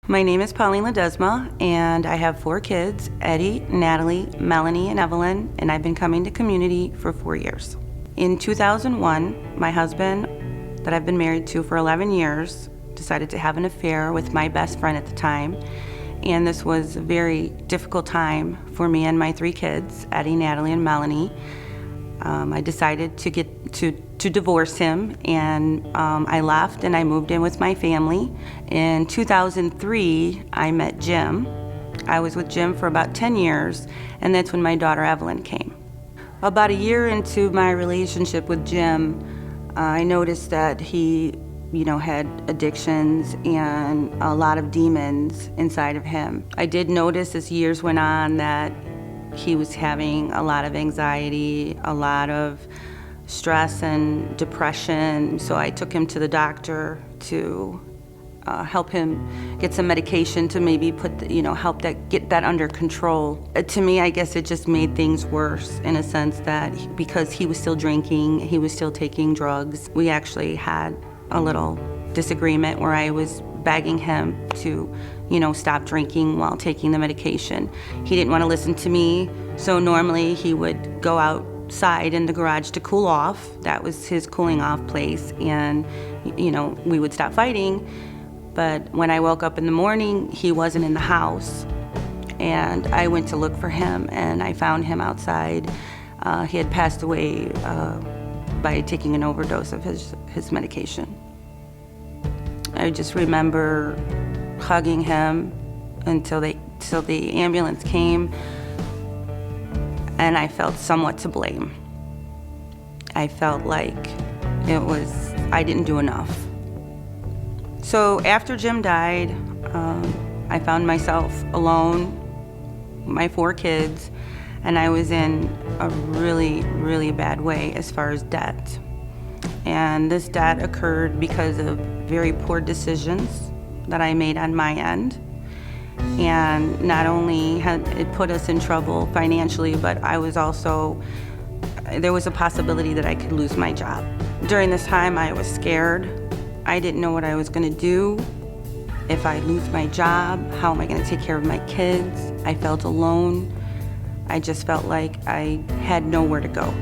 My name is Pauline and I have 4 kids, Eddie, Natalie, Melanie, and Evelyn, and I've been coming to community for 4 years. In 2001, my husband, that I've been married to for 11 years, decided to have an affair with my best friend at the time, and this was a very difficult time for me and my 3 kids, Eddie, Natalie, and Melanie. I decided to divorce him, and I left and I moved in with my family. In 2003, I met Jim. I was with Jim for about 10 years, and that's when my daughter Evelyn came. About a year into my relationship with Jim, I noticed that he, had addictions and a lot of demons inside of him. I did notice as years went on that he was having a lot of anxiety, a lot of stress and depression. So I took him to the doctor to help him get some medication to maybe help get that under control. To me, I guess it just made things worse in a sense that because he was still drinking, he was still taking drugs. We actually had a little disagreement where I was begging him to stop drinking while taking the medication. He didn't want to listen to me, so normally he would go outside in the garage to cool off. That was his cooling off place, and we would stop fighting. But when I woke up in the morning, he wasn't in the house, and I went to look for him, and I found him outside. He had passed away by taking an overdose of his medication. I just remember hugging him until the ambulance came, and I felt somewhat to blame. I felt like I didn't do enough. So after Jim died, I found myself alone, my 4 kids, and I was in a really, really bad way as far as debt. And this debt occurred because of very poor decisions that I made on my end. And not only had it put us in trouble financially, but there was a possibility that I could lose my job. During this time, I was scared. I didn't know what I was gonna do. If I lose my job, how am I gonna take care of my kids? I felt alone. I just felt like I had nowhere to go.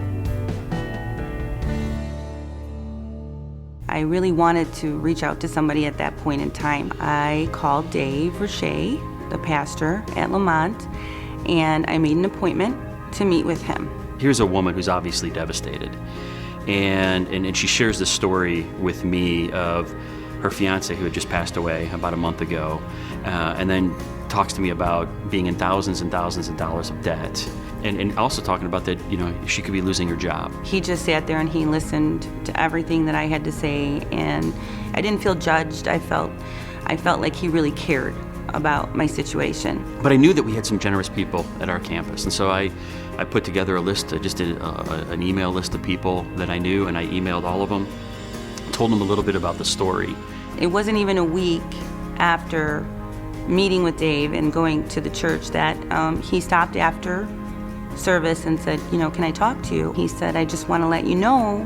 I really wanted to reach out to somebody at that point in time. I called Dave Roche, the pastor at Lamont, and I made an appointment to meet with him. Here's a woman who's obviously devastated, and she shares the story with me of her fiance who had just passed away about a month ago, and then talks to me about being in thousands and thousands of dollars of debt, and also talking about that she could be losing her job. He just sat there and he listened to everything that I had to say, and I didn't feel judged. I felt like he really cared about my situation. But I knew that we had some generous people at our campus, and so I put together a list, just did an email list of people that I knew, and I emailed all of them, told them a little bit about the story. It wasn't even a week after meeting with Dave and going to the church that he stopped after service and said, can I talk to you? He said, I just want to let you know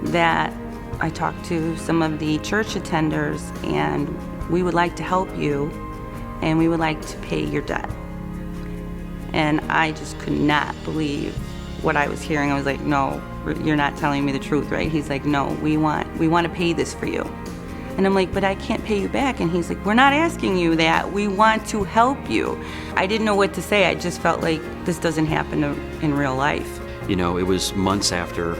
that I talked to some of the church attenders and we would like to help you and we would like to pay your debt. And I just could not believe what I was hearing. I was like, no, you're not telling me the truth, right? He's like, no, we want to pay this for you. And I'm like, but I can't pay you back. And he's like, we're not asking you that. We want to help you. I didn't know what to say. I just felt like this doesn't happen in real life. It was months after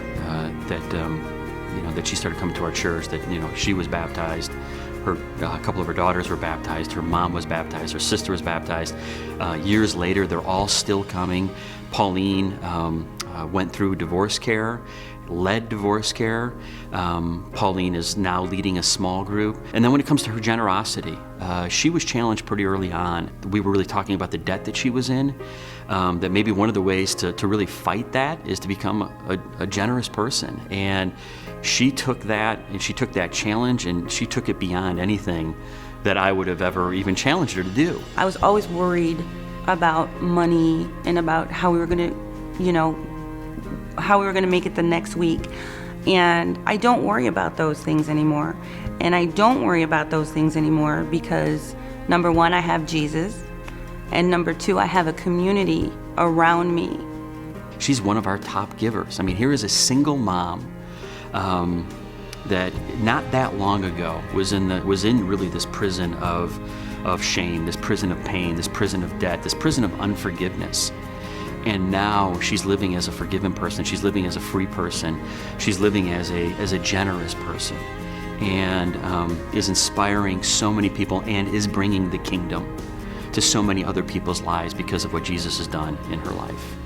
that she started coming to our church, that she was baptized. A couple of her daughters were baptized. Her mom was baptized. Her sister was baptized. Years later, they're all still coming. Pauline went through divorce care, led divorce care. Pauline is now leading a small group. And then when it comes to her generosity, she was challenged pretty early on. We were really talking about the debt that she was in, that maybe one of the ways to really fight that is to become a generous person. And she took that, and she took that challenge, and she took it beyond anything that I would have ever even challenged her to do. I was always worried about money and about how we were going to make it the next week. And I don't worry about those things anymore. And I don't worry about those things anymore because Number one, I have Jesus. And number two, I have a community around me. She's one of our top givers. I mean, here is a single mom that not that long ago was in really this prison of shame, this prison of pain, this prison of debt, this prison of unforgiveness. And now she's living as a forgiven person. She's living as a free person. She's living as a generous person, and is inspiring so many people and is bringing the kingdom to so many other people's lives because of what Jesus has done in her life.